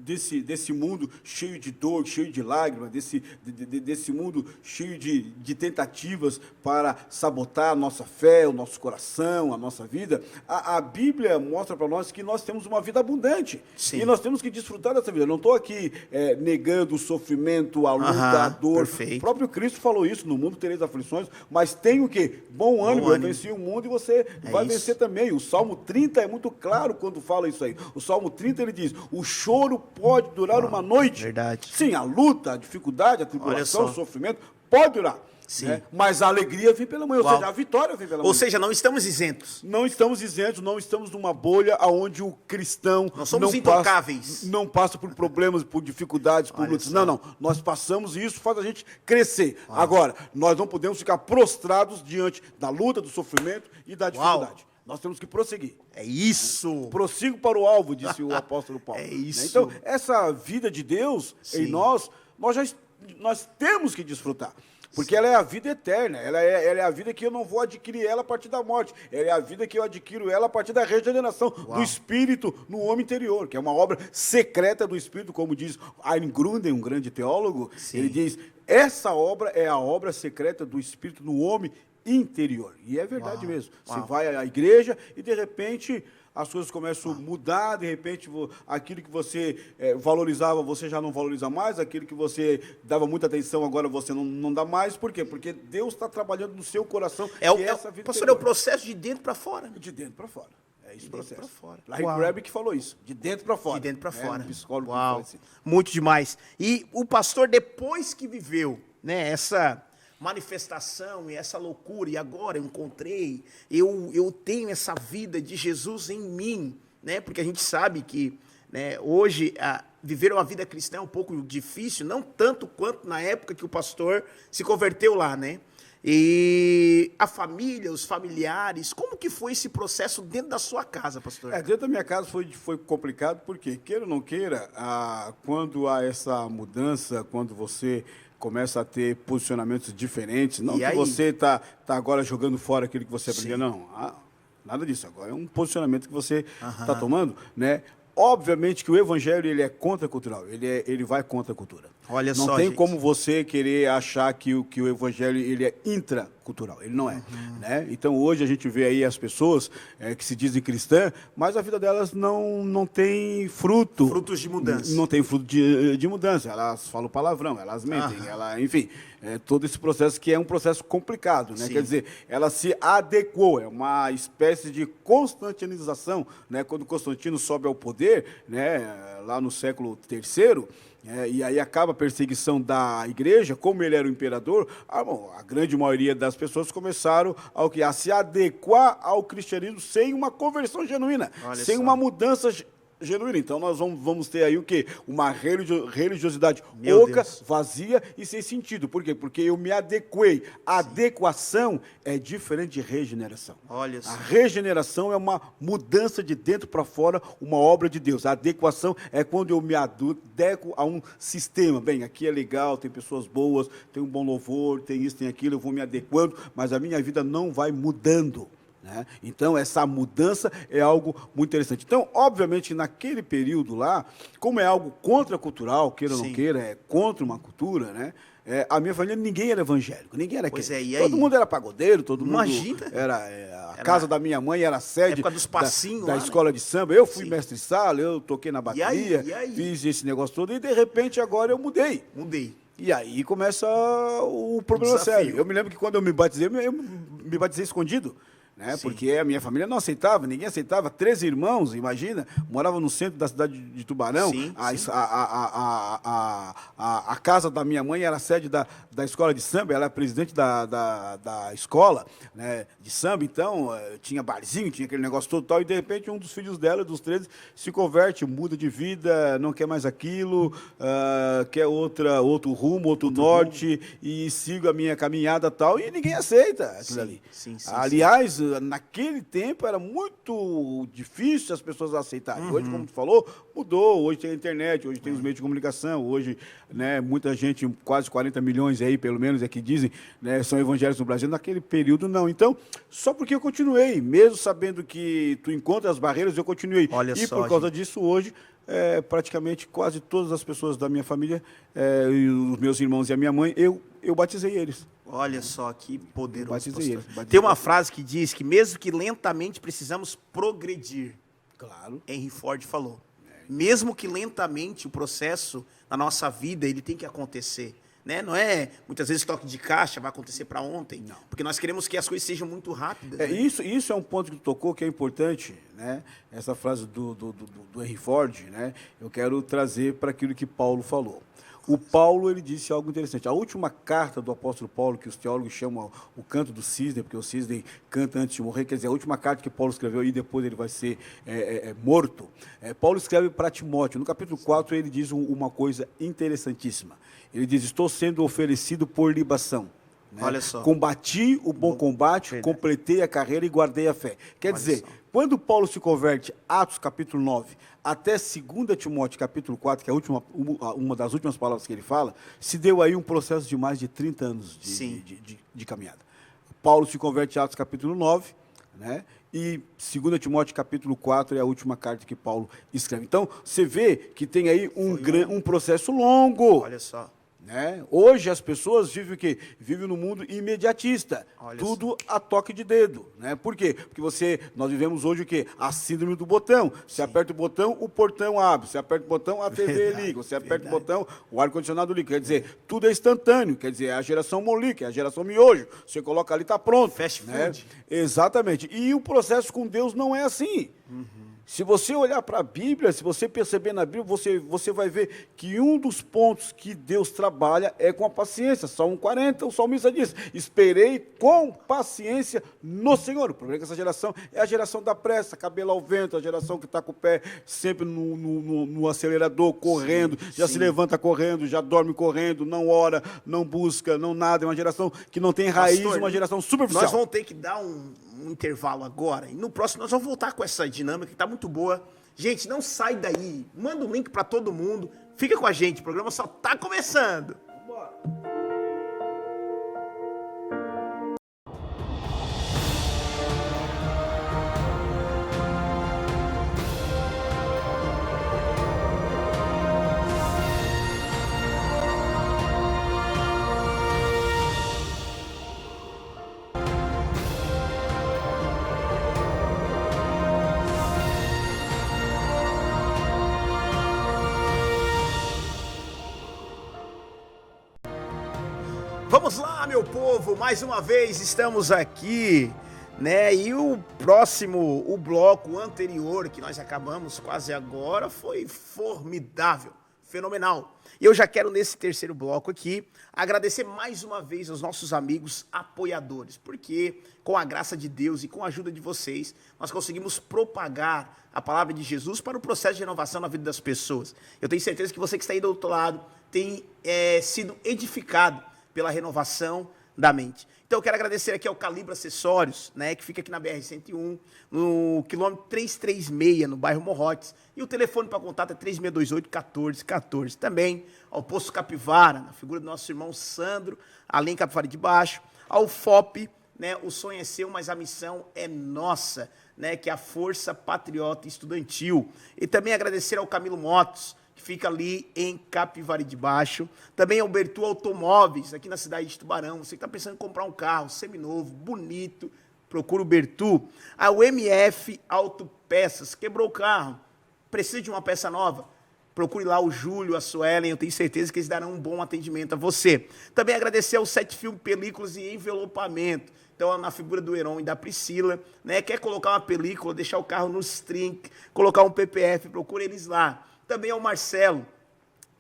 desse mundo cheio de dor, cheio de lágrimas, desse mundo cheio de tentativas para sabotar a nossa fé, o nosso coração, a nossa vida, a Bíblia mostra para nós que nós temos uma vida abundante. Sim. E nós temos que desfrutar dessa vida. Eu não estou aqui negando o sofrimento, a luta, a dor. Perfeito. O próprio Cristo falou isso, no mundo tereis aflições, mas tem o quê? Bom ânimo, eu venci o mundo e você vai vencer também. O Salmo 30 é muito claro quando fala isso aí. O Salmo 30 ele diz, o choro pode durar uma noite. Verdade. Sim, a luta, a dificuldade, a tribulação, o sofrimento pode durar. Sim. Né? Mas a alegria vem pela manhã, ou seja, a vitória vem pela manhã. Ou seja, não estamos isentos. Não estamos isentos, não estamos numa bolha onde o cristão Nós somos intocáveis. não passa por problemas, por dificuldades, por lutas. Não. Nós passamos e isso faz a gente crescer. Agora, nós não podemos ficar prostrados diante da luta, do sofrimento e da dificuldade. Nós temos que prosseguir. É isso. Prossigo para o alvo, disse o apóstolo Paulo. É isso. Então, essa vida de Deus em nós temos que desfrutar. Porque ela é a vida eterna, ela é a vida que eu não vou adquirir ela a partir da morte. Ela é a vida que eu adquiro ela a partir da regeneração do Espírito no homem interior, que é uma obra secreta do Espírito, como diz Ayn Gruden, um grande teólogo. Sim. Ele diz, essa obra é a obra secreta do Espírito no homem interior. E é verdade mesmo. Você vai à igreja e, de repente, as coisas começam a mudar, de repente, aquilo que você valorizava, você já não valoriza mais, aquilo que você dava muita atenção, agora você não dá mais. Por quê? Porque Deus está trabalhando no seu coração. Pastor, é o processo de dentro para fora. De dentro para fora. É esse processo. Pra fora. Larry Crabb que falou isso. De dentro para fora. De dentro para fora. Um psicólogo que Uau. fala assim. Muito demais. E o pastor, depois que viveu, né, essa manifestação e essa loucura, e agora eu encontrei, eu tenho essa vida de Jesus em mim, né? Porque a gente sabe que, né, hoje viver uma vida cristã é um pouco difícil, não tanto quanto na época que o pastor se converteu lá, né? E a família, os familiares, como que foi esse processo dentro da sua casa, pastor? Dentro da minha casa foi complicado, porque, queira ou não queira, quando há essa mudança, quando você começa a ter posicionamentos diferentes, não E que aí? você tá agora jogando fora aquilo que você aprendeu, não. Nada disso, agora é um posicionamento que você está tomando, né? Obviamente que o evangelho ele é contracultural, ele vai contra a cultura. Olha não só, tem gente. como você querer achar que o evangelho ele é intracultural, ele não é. Né? Então hoje a gente vê aí as pessoas que se dizem cristãs, mas a vida delas não tem fruto. Frutos de mudança. Não tem fruto de mudança, elas falam palavrão, elas mentem, enfim, todo esse processo que é um processo complicado, né? Sim. Quer dizer, ela se adequou, é uma espécie de constantinização, né? Quando Constantino sobe ao poder, né? Lá no século III, e aí acaba a perseguição da igreja, como ele era o imperador, a grande maioria das pessoas começaram a se adequar ao cristianismo sem uma conversão genuína, Olha sem só. uma mudança genuína. Então nós vamos ter aí o quê? Uma religiosidade Meu oca, Deus. vazia e sem sentido. Por quê? Porque eu me adequei. A adequação é diferente de regeneração. Olha A só. regeneração é uma mudança de dentro para fora, uma obra de Deus. A adequação é quando eu me adequo a um sistema. Bem, aqui é legal, tem pessoas boas, tem um bom louvor, tem isso, tem aquilo, eu vou me adequando, mas a minha vida não vai mudando. Né? Então, essa mudança é algo muito interessante. Então, obviamente, naquele período lá, como é algo contracultural, queira ou não Sim. queira, é contra uma cultura, né? A minha família, ninguém era evangélico, ninguém era Pois crente. é, e aí? Todo mundo era pagodeiro, todo Imagina. mundo era... a casa da minha mãe era a sede época dos passinhos da lá, né? escola de samba. Eu fui Sim. mestre-sala, eu toquei na bateria, E aí? fiz esse negócio todo, e de repente agora eu mudei. Mudei. E aí começa o problema O desafio. sério. Eu me lembro que quando eu me batizei, eu me batizei escondido. Né? Sim. Porque a minha família não aceitava, ninguém aceitava. 13 irmãos, imagina, moravam no centro da cidade de Tubarão. Sim, sim. A casa da minha mãe era a sede da escola de samba, ela é presidente da escola, né, de samba, então tinha barzinho, tinha aquele negócio todo tal, e de repente um dos filhos dela, dos 13, se converte, muda de vida, não quer mais aquilo, quer outro rumo, outro norte, e sigo a minha caminhada tal, e ninguém aceita aquilo Sim, ali. sim, sim, Aliás, naquele tempo era muito difícil as pessoas aceitarem. Hoje, como tu falou, mudou. Hoje tem a internet, hoje tem os meios de comunicação, hoje, né, muita gente, quase 40 milhões aí, pelo menos, é que dizem, né, são evangélicos no Brasil. Naquele período, não. Então, só porque eu continuei, mesmo sabendo que tu encontra as barreiras, eu continuei. Olha e só, por causa disso, hoje, praticamente quase todas as pessoas da minha família, e os meus irmãos e a minha mãe, eu batizei eles. Olha só que poderoso, Batizei pastor. ele. Tem uma frase que diz que mesmo que lentamente precisamos progredir. Claro. Henry Ford falou. Mesmo que lentamente o processo na nossa vida ele tem que acontecer. Né? Não é muitas vezes toque de caixa vai acontecer para ontem. Não. Porque nós queremos que as coisas sejam muito rápidas. Né? Isso é um ponto que tu tocou que é importante, né? Essa frase do Henry Ford, né? Eu quero trazer para aquilo que Paulo falou. O Paulo, ele disse algo interessante. A última carta do apóstolo Paulo, que os teólogos chamam o canto do cisne, porque o cisne canta antes de morrer, quer dizer, a última carta que Paulo escreveu e depois ele vai ser morto. Paulo escreve para Timóteo. No capítulo 4, ele diz uma coisa interessantíssima. Ele diz, estou sendo oferecido por libação. Né? Olha só. Combati o bom combate, Verdade. completei a carreira e guardei a fé. Quer dizer, só. quando Paulo se converte, Atos capítulo 9, até 2 Timóteo capítulo 4, que é uma das últimas palavras que ele fala, se deu aí um processo de mais de 30 anos de caminhada. Paulo se converte em Atos capítulo 9, né? E 2 Timóteo capítulo 4 é a última carta que Paulo escreve. Então, você vê que tem aí um processo longo. Olha só. Né? Hoje as pessoas vivem o quê? Vivem no mundo imediatista. Olha Tudo a toque de dedo. Né? Por quê? Porque nós vivemos hoje o quê? A síndrome do botão. Você aperta o botão, o portão abre. Você aperta o botão, a TV Verdade, liga. Você aperta verdade. o botão, o ar-condicionado liga. Quer dizer, tudo é instantâneo. Quer dizer, é a geração molique, é a geração miojo. Você coloca ali, está pronto. Fast né? food. Exatamente. E o processo com Deus não é assim. Se você olhar para a Bíblia, se você perceber na Bíblia, você vai ver que um dos pontos que Deus trabalha é com a paciência. Salmo 40, o salmista diz, esperei com paciência no Senhor. O problema é que essa geração é a geração da pressa, cabelo ao vento, a geração que está com o pé sempre no acelerador, correndo, já se levanta correndo, já dorme correndo, não ora, não busca, não nada. É uma geração que não tem raiz, Pastor, uma geração superficial. Nós vamos ter que dar um intervalo agora. E no próximo nós vamos voltar com essa dinâmica que está muito boa. Gente, não sai daí. Manda um link para todo mundo. Fica com a gente. O programa só está começando. Vamos lá, meu povo, mais uma vez estamos aqui, né? E o bloco anterior que nós acabamos quase agora foi formidável. fenomenal. E eu já quero, nesse terceiro bloco aqui, agradecer mais uma vez aos nossos amigos apoiadores, porque com a graça de Deus e com a ajuda de vocês, nós conseguimos propagar a palavra de Jesus para o processo de renovação na vida das pessoas. Eu tenho certeza que você que está aí do outro lado tem sido edificado pela renovação da mente. Então eu quero agradecer aqui ao Calibre Acessórios, né, que fica aqui na BR-101, no quilômetro 336, no bairro Morrotes. E o telefone para contato é 3628-1414. Também ao Posto Capivara, na figura do nosso irmão Sandro, além em Capivara de Baixo. Ao FOP, né, o sonho é seu, mas a missão é nossa, né, que é a Força Patriota Estudantil. E também agradecer ao Camilo Motos, que fica ali em Capivari de Baixo. Também ao Bertu Automóveis, aqui na cidade de Tubarão. Você que está pensando em comprar um carro seminovo, bonito, procura o Bertu. Ao MF Autopeças, quebrou o carro, precisa de uma peça nova? Procure lá o Júlio, a Suelen, eu tenho certeza que eles darão um bom atendimento a você. Também agradecer ao 7 Filme, Películas e Envelopamento. Então, na figura do Heron e da Priscila, né? Quer colocar uma película, deixar o carro no string, colocar um PPF, procura eles lá. Também ao Marcelo,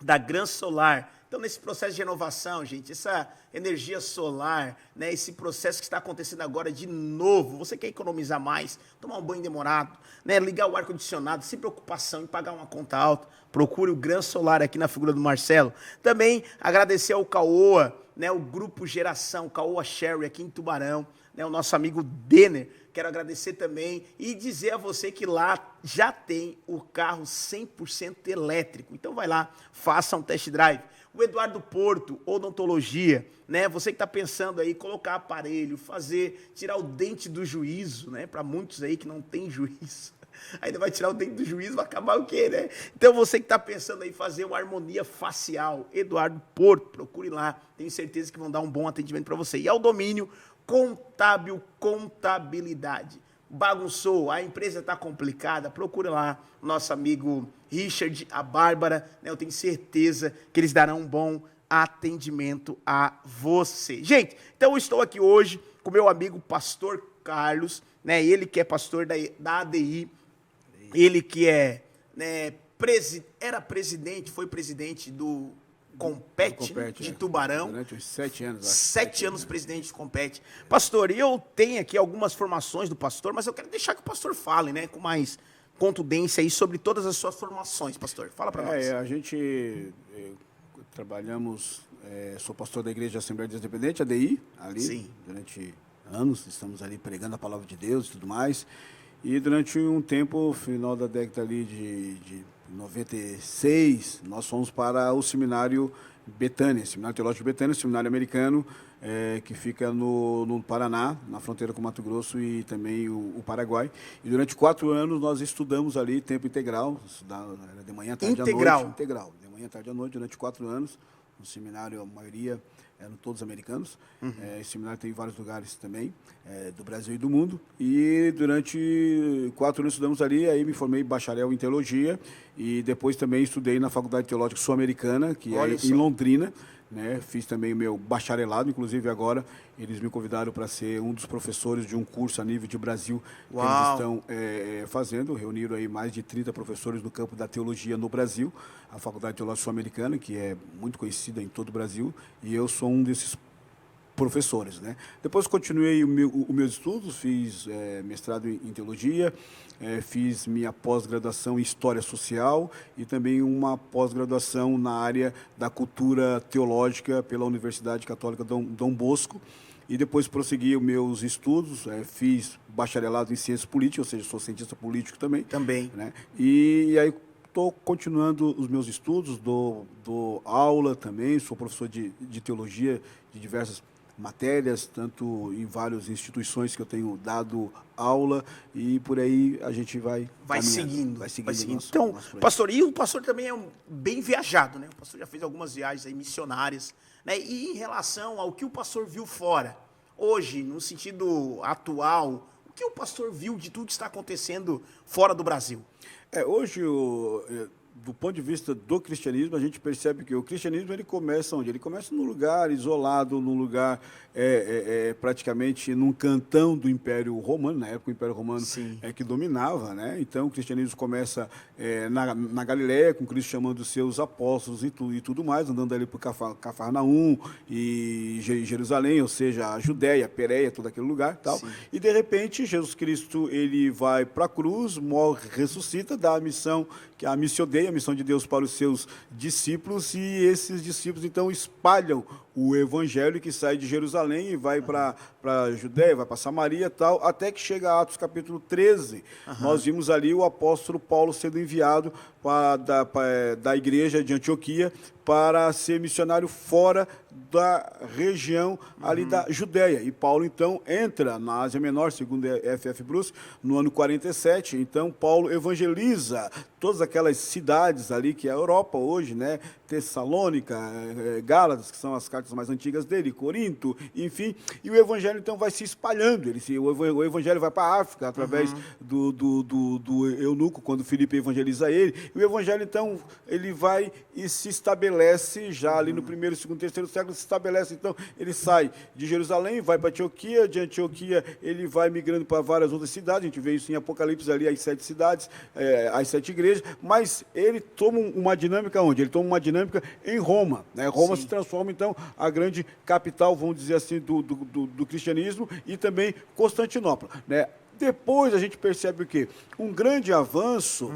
da Gran Solar. Então, nesse processo de renovação, gente, essa energia solar, né, esse processo que está acontecendo agora de novo, você quer economizar mais, tomar um banho demorado, né, ligar o ar-condicionado, sem preocupação em pagar uma conta alta, procure o Gran Solar aqui na figura do Marcelo. Também agradecer ao Caoa, né, o Grupo Geração, Caoa Sherry aqui em Tubarão, né, o nosso amigo Denner. Quero agradecer também e dizer a você que lá já tem o carro 100% elétrico. Então vai lá, faça um test drive. O Eduardo Porto, odontologia, né? Você que está pensando aí, colocar aparelho, tirar o dente do juízo, né? Para muitos aí que não tem juízo. Ainda vai tirar o dente do juízo, vai acabar o quê, né? Então você que está pensando aí fazer uma harmonia facial, Eduardo Porto, procure lá. Tenho certeza que vão dar um bom atendimento para você. E ao domínio Contábil Contabilidade. Bagunçou, a empresa está complicada, procura lá o nosso amigo Richard, a Bárbara, né? Eu tenho certeza que eles darão um bom atendimento a você. Gente, então eu estou aqui hoje com meu amigo Pastor Carlos, né? Ele que é pastor da ADI, ele que é, né, era presidente, foi presidente do Compete, de Tubarão. Durante uns 7 anos. 7 anos presidente do Compete. Pastor, eu tenho aqui algumas formações do pastor, mas eu quero deixar que o pastor fale, né, com mais contundência aí sobre todas as suas formações, pastor. Fala para nós. A gente trabalhamos, sou pastor da Igreja Assembleia de Deus Independente, ADI, ali. Sim. Durante anos, estamos ali pregando a palavra de Deus e tudo mais. E durante um tempo, final da década ali de 96, nós fomos para o seminário Betânia, Seminário Teológico de Betânia, seminário americano, que fica no Paraná, na fronteira com Mato Grosso e também o Paraguai. E durante 4 anos nós estudamos ali, tempo integral, era de manhã, tarde à noite. Integral, de manhã, tarde à noite, durante 4 anos. No seminário, a maioria eram todos americanos. Esse seminário tem em vários lugares também, do Brasil e do mundo. E durante 4 anos estudamos ali, aí me formei bacharel em teologia e depois também estudei na Faculdade Teológica Sul-Americana, que é em Londrina. Né? Fiz também o meu bacharelado, inclusive agora eles me convidaram para ser um dos professores de um curso a nível de Brasil que eles estão fazendo. Reuniram aí mais de 30 professores no campo da teologia no Brasil, a Faculdade Teológica Sul-Americana, que é muito conhecida em todo o Brasil, e eu sou um desses professores, né? Depois continuei os meus estudos, fiz mestrado em teologia, fiz minha pós-graduação em História Social e também uma pós-graduação na área da cultura teológica pela Universidade Católica Dom Bosco. E depois prossegui os meus estudos, fiz bacharelado em Ciências Políticas, ou seja, sou cientista político também. Né? E aí estou continuando os meus estudos, dou aula também, sou professor de teologia de diversas matérias, tanto em várias instituições que eu tenho dado aula, e por aí a gente vai seguindo. Então, pastor, e o pastor também é bem viajado, né? O pastor já fez algumas viagens aí missionárias, né? E em relação ao que o pastor viu fora, hoje, no sentido atual, o que o pastor viu de tudo que está acontecendo fora do Brasil? Hoje, do ponto de vista do cristianismo, a gente percebe que o cristianismo ele começa onde? Ele começa num lugar isolado, num lugar praticamente num cantão do Império Romano. Na época o Império Romano é que dominava, né? Então o cristianismo começa na Galileia, com Cristo chamando os seus apóstolos e tudo mais, andando ali por Cafarnaum e Jerusalém, ou seja, a Judéia, Pérea, todo aquele lugar e tal. E de repente Jesus Cristo ele vai para a cruz, morre, ressuscita, dá a missão, que é a missão dei, a missão de Deus para os seus discípulos, e esses discípulos então espalham o evangelho que sai de Jerusalém e vai para a Judéia, vai para Samaria e tal, até que chega a Atos capítulo 13. Nós vimos ali o apóstolo Paulo sendo enviado da igreja de Antioquia para ser missionário fora da região ali da Judéia. E Paulo, então, entra na Ásia Menor, segundo F.F. Bruce, no ano 47. Então, Paulo evangeliza todas aquelas cidades ali, que é a Europa hoje, né? Tessalônica, Gálatas, que são as cartas mais antigas dele, Corinto, enfim. E o evangelho, então, vai se espalhando. O evangelho vai para a África, através do eunuco, quando Filipe evangeliza ele. E o evangelho, então, ele vai e se estabelece já ali no primeiro, segundo, terceiro século, se estabelece, então, ele sai de Jerusalém, vai para Antioquia, de Antioquia ele vai migrando para várias outras cidades, a gente vê isso em Apocalipse ali, as 7 cidades, as 7 igrejas, mas ele toma uma dinâmica onde? Ele toma uma dinâmica em Roma, né? Roma se transforma, então, a grande capital, vamos dizer assim, do cristianismo, e também Constantinopla, né? Depois a gente percebe o quê? Um grande avanço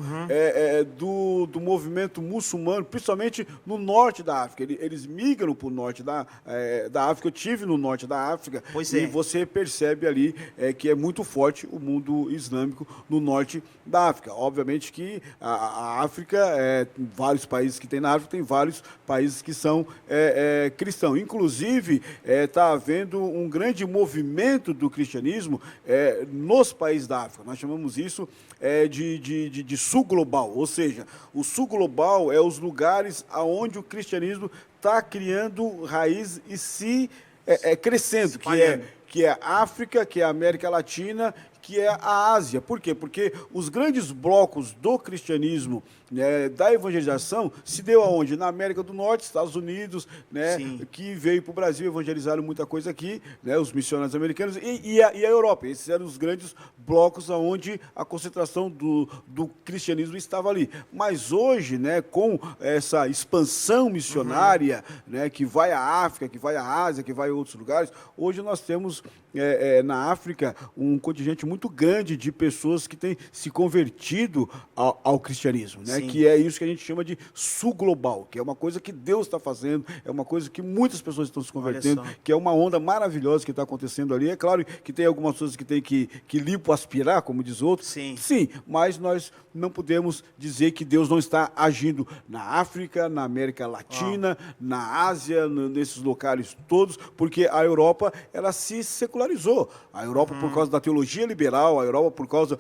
do movimento muçulmano, principalmente no norte da África. Eles migram para o norte da África. Eu tive no norte da África e você percebe ali que é muito forte o mundo islâmico no norte da África. Obviamente que a África, vários países que tem na África, tem vários países que são cristãos. Inclusive, está havendo um grande movimento do cristianismo nos países da África. Nós chamamos isso de sul global, ou seja, o sul global é os lugares onde o cristianismo está criando raiz e se crescendo, que é a África, que é a América Latina, que é a Ásia. Por quê? Porque os grandes blocos do cristianismo, né, da evangelização, se deu aonde? Na América do Norte, Estados Unidos, né, que veio para o Brasil, evangelizaram muita coisa aqui, né, os missionários americanos, e a Europa. Esses eram os grandes blocos onde a concentração do cristianismo estava ali. Mas hoje, né, com essa expansão missionária, né, que vai à África, que vai à Ásia, que vai a outros lugares, hoje nós temos na África um contingente muito grande de pessoas que têm se convertido ao cristianismo, né? Que é isso que a gente chama de sul global, que é uma coisa que Deus está fazendo, é uma coisa que muitas pessoas estão se convertendo, que é uma onda maravilhosa que está acontecendo ali. É claro que tem algumas pessoas que têm que lipoaspirar, como diz outros, sim, mas nós não podemos dizer que Deus não está agindo na África, na América Latina, na Ásia, nesses locais todos, porque a Europa, ela se secularizou. A Europa, por causa da teologia liberal, a Europa, por causa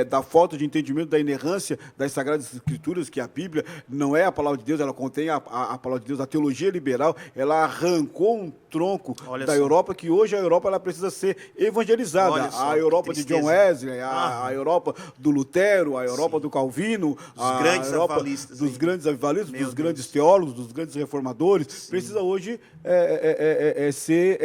da falta de entendimento da inerrância das Sagradas Escrituras, que a Bíblia não é a palavra de Deus, ela contém a palavra de Deus, a teologia liberal, ela arrancou um tronco da Europa, que hoje a Europa ela precisa ser evangelizada. A Europa de John Wesley, a Europa do Lutero, a Europa do Calvino, a Europa dos grandes avivalistas, dos grandes teólogos, dos grandes reformadores, precisa hoje ser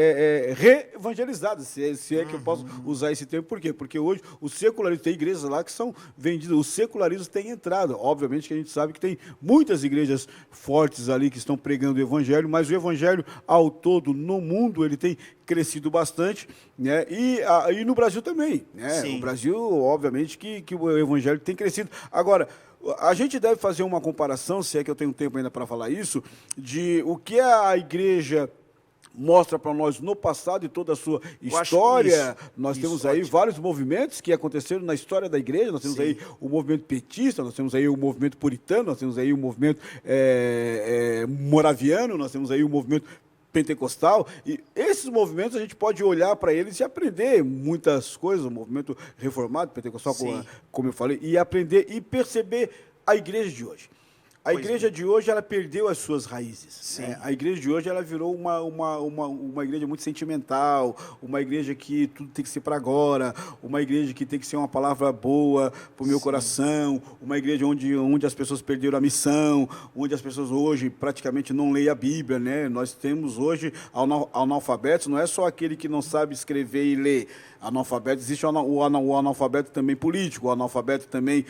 re-evangelizada, se é que eu posso usar esse termo. Por quê? Porque hoje o secularismo, tem igrejas lá que são vendidas, o secularismo tem entrada. Obviamente que a gente sabe que tem muitas igrejas fortes ali que estão pregando o evangelho, mas o evangelho ao todo no mundo ele tem crescido bastante, né? E no Brasil também, né? O Brasil, obviamente, que o evangelho tem crescido. Agora, a gente deve fazer uma comparação, se é que eu tenho tempo ainda para falar isso, de o que a igreja mostra para nós no passado e toda a sua história. Nós temos aí vários movimentos que aconteceram na história da igreja. Nós temos aí o movimento petista, nós temos aí o movimento puritano, nós temos aí o movimento moraviano, nós temos aí o movimento pentecostal, e esses movimentos a gente pode olhar para eles e aprender muitas coisas, o movimento reformado, pentecostal, como eu falei, e aprender e perceber a igreja de hoje. A igreja de hoje, ela perdeu as suas raízes. Sim. Né? A igreja de hoje, ela virou uma igreja muito sentimental, uma igreja que tudo tem que ser para agora, uma igreja que tem que ser uma palavra boa para o meu coração, uma igreja onde as pessoas perderam a missão, onde as pessoas hoje praticamente não leem a Bíblia, né? Nós temos hoje analfabetos, não é só aquele que não sabe escrever e ler. Analfabeto, existe o analfabeto também político, o analfabeto também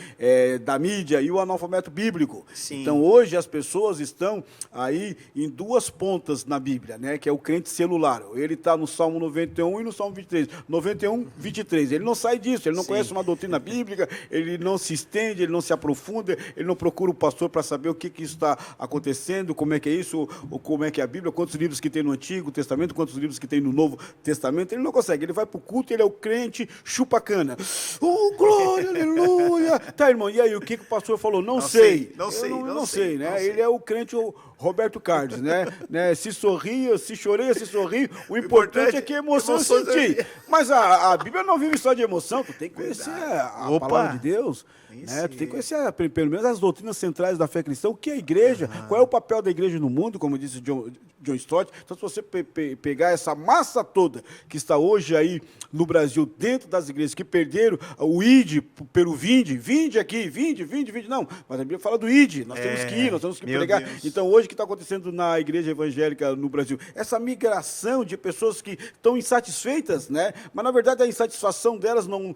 da mídia e o analfabeto bíblico. Sim. Então, hoje as pessoas estão aí em duas pontas na Bíblia, né? Que é o crente celular. Ele está no Salmo 91 e no Salmo 23. 91, 23. Ele não sai disso, ele não conhece uma doutrina bíblica, ele não se estende, ele não se aprofunda, ele não procura o pastor para saber o que está acontecendo, como é que é isso, ou como é que é a Bíblia, quantos livros que tem no Antigo Testamento, quantos livros que tem no Novo Testamento. Ele não consegue, ele vai para o culto, ele é o crente chupa-cana. Oh, glória, aleluia! Tá, irmão, e aí, o que o pastor falou? Não sei. Não sei, Né? Ele é o crente Roberto Carlos, né? Se sorria, se choreia, se sorri, o importante é que a emoção sentir. Mas a Bíblia não vive só de emoção, tu tem que conhecer a palavra de Deus, né? Tu tem que conhecer pelo menos as doutrinas centrais da fé cristã, o que é a igreja, qual é o papel da igreja no mundo, como disse John Stott. Então, se você pegar essa massa toda que está hoje aí no Brasil, dentro das igrejas que perderam o id pelo vinde aqui, vinde, não, mas a Bíblia fala do id, nós temos que ir, nós temos que pregar. Deus. Então, hoje o que está acontecendo na igreja evangélica no Brasil? Essa migração de pessoas que estão insatisfeitas, né? Mas na verdade a insatisfação delas não.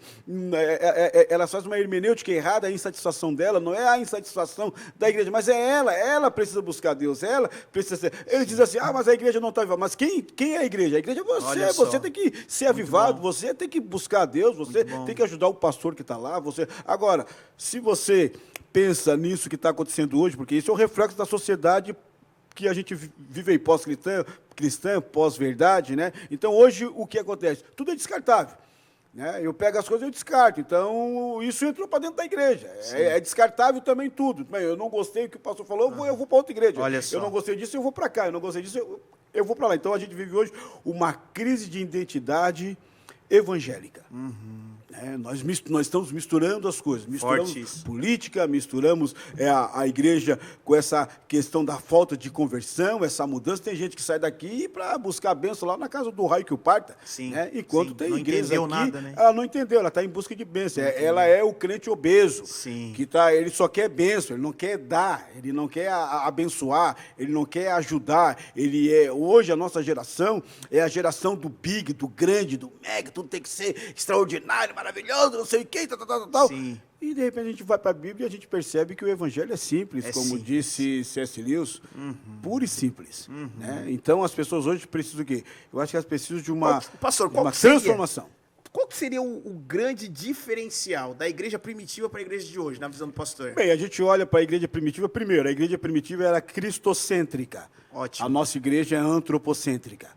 Elas fazem uma hermenêutica errada, a insatisfação dela não é a insatisfação da igreja, mas é ela precisa buscar Deus, ela precisa ser. Ele diz assim: mas a igreja não está viva. Mas quem é a igreja? A igreja é você tem que ser avivado, você tem que buscar Deus, você tem que ajudar o pastor que está lá. Agora, se você pensa nisso que está acontecendo hoje, porque isso é o reflexo da sociedade que a gente vive aí, pós-cristã, pós-verdade, né? Então, hoje, o que acontece? Tudo é descartável. Né? Eu pego as coisas e eu descarto. Então, isso entrou para dentro da igreja. É descartável também tudo. Bem, eu não gostei do que o pastor falou, eu vou para outra igreja. Olha só. Eu não gostei disso, eu vou para cá. Eu não gostei disso, eu vou para lá. Então, a gente vive hoje uma crise de identidade evangélica. Nós estamos misturando as coisas, misturamos política, misturamos a igreja com essa questão da falta de conversão, essa mudança. Tem gente que sai daqui para buscar a bênção lá na casa do raio que o parta. Sim, né? Enquanto tem não igreja aqui, nada, né? ela não entendeu, ela está em busca de bênção. Ela é o crente obeso, que ele só quer bênção, ele não quer dar, ele não quer abençoar, ele não quer ajudar. Hoje a nossa geração é a geração do big, do grande, do mega, tudo tem que ser extraordinário, maravilhoso, não sei o que, tal. Sim. E, de repente, a gente vai para a Bíblia e a gente percebe que o Evangelho é simples, como disse C.S. Lewis, puro e simples. Né? Então, as pessoas hoje precisam do quê? Eu acho que elas precisam de uma transformação. Qual que seria o grande diferencial da igreja primitiva para a igreja de hoje, na visão do pastor? Bem, a gente olha para a igreja primitiva, primeiro, a igreja primitiva era cristocêntrica. Ótimo. A nossa igreja é antropocêntrica.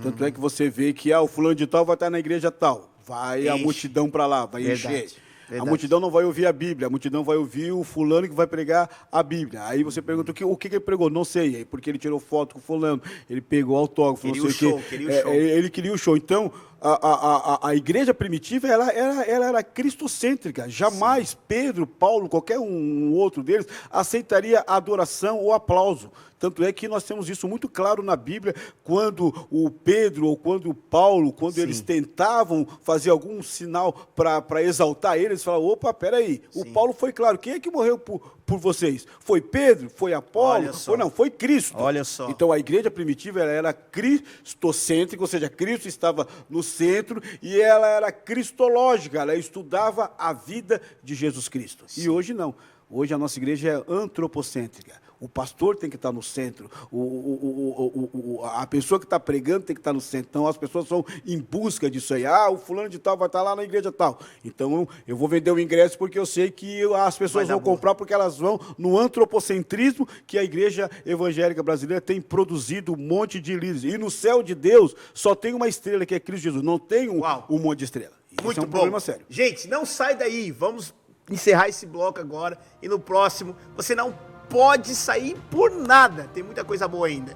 Tanto é que você vê que o fulano de tal vai estar na igreja tal. Vai a multidão para lá, vai encher. A multidão não vai ouvir a Bíblia, a multidão vai ouvir o fulano que vai pregar a Bíblia. Aí você pergunta o que ele pregou? Não sei, aí porque ele tirou foto com o fulano, ele pegou autógrafo, não sei o quê. Ele queria o show. Então, a igreja primitiva, ela era cristocêntrica. Jamais Pedro, Paulo, qualquer um outro deles, aceitaria adoração ou aplauso. Tanto é que nós temos isso muito claro na Bíblia, quando o Pedro ou quando o Paulo, quando eles tentavam fazer algum sinal para exaltar eles falavam: opa, peraí, o Paulo foi claro, quem é que morreu por vocês? Foi Pedro? Foi Apolo? Foi Cristo. Olha só. Então a igreja primitiva ela era cristocêntrica, ou seja, Cristo estava no centro e ela era cristológica, ela estudava a vida de Jesus Cristo. E hoje não. Hoje a nossa igreja é antropocêntrica. O pastor tem que estar no centro, a pessoa que está pregando tem que estar no centro. Então, as pessoas vão em busca disso aí. O fulano de tal vai estar lá na igreja tal. Então, eu vou vender o ingresso porque eu sei que as pessoas vão comprar porque elas vão no antropocentrismo que a igreja evangélica brasileira tem produzido um monte de líderes. E no céu de Deus só tem uma estrela que é Cristo Jesus, não tem um monte de estrela. Muito Isso é um problema sério. Gente, não sai daí, vamos encerrar esse bloco agora e no próximo você não pode sair por nada. Tem muita coisa boa ainda.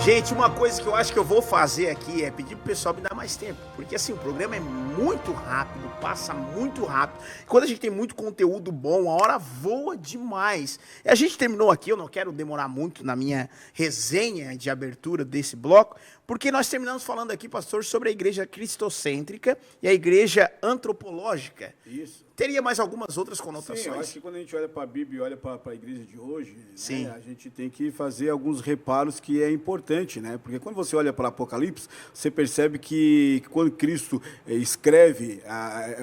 Gente, uma coisa que eu acho que eu vou fazer aqui é pedir pro pessoal me dar mais tempo, porque assim, o programa é muito rápido, passa muito rápido. Quando a gente tem muito conteúdo bom, a hora voa demais. E a gente terminou aqui, eu não quero demorar muito na minha resenha de abertura desse bloco, porque nós terminamos falando aqui, pastor, sobre a igreja cristocêntrica e a igreja antropológica. Isso. Teria mais algumas outras conotações? Sim, eu acho que quando a gente olha para a Bíblia e olha para a igreja de hoje, Sim. né, a gente tem que fazer alguns reparos que é importante, né? Porque quando você olha para Apocalipse, você percebe que quando Cristo escreve,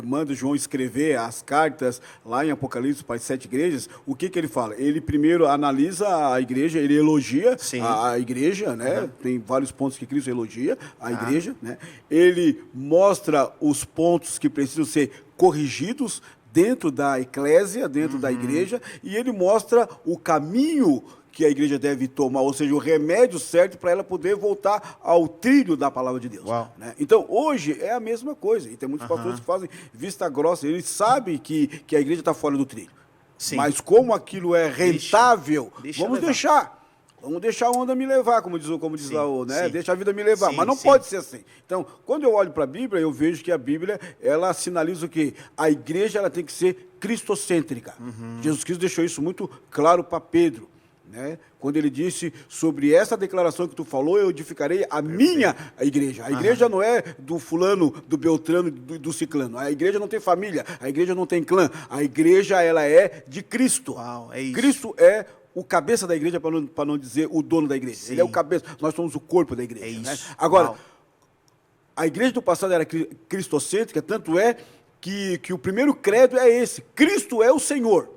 manda João escrever as cartas lá em Apocalipse para as 7 igrejas, o que ele fala? Ele primeiro analisa a igreja, ele elogia a igreja, né? Uhum. Tem vários pontos que Cristo elogia a igreja, né? Ele mostra os pontos que precisam ser corrigidos dentro da eclésia, dentro da igreja, e ele mostra o caminho que a igreja deve tomar, ou seja, o remédio certo para ela poder voltar ao trilho da palavra de Deus. Né? Então, hoje é a mesma coisa, e tem muitos pastores que fazem vista grossa, eles sabem que a igreja está fora do trilho. Sim. Mas como aquilo é rentável, vamos deixar. Vamos deixar a onda me levar, como diz lá, né? Deixa a vida me levar. Mas não pode ser assim. Então, quando eu olho para a Bíblia, eu vejo que a Bíblia, ela sinaliza o quê? A igreja, ela tem que ser cristocêntrica. Jesus Cristo deixou isso muito claro para Pedro, né? Quando ele disse sobre essa declaração que tu falou, eu edificarei a minha igreja. A igreja não é do fulano, do beltrano, do ciclano. A igreja não tem família, a igreja não tem clã. A igreja, ela é de Cristo. Uau, é isso. Cristo é o cabeça da igreja, para não dizer o dono da igreja. Sim. Ele é o cabeça, nós somos o corpo da igreja. É isso. Né? Agora, a igreja do passado era cristocêntrica, tanto é que o primeiro credo é esse: Cristo é o Senhor.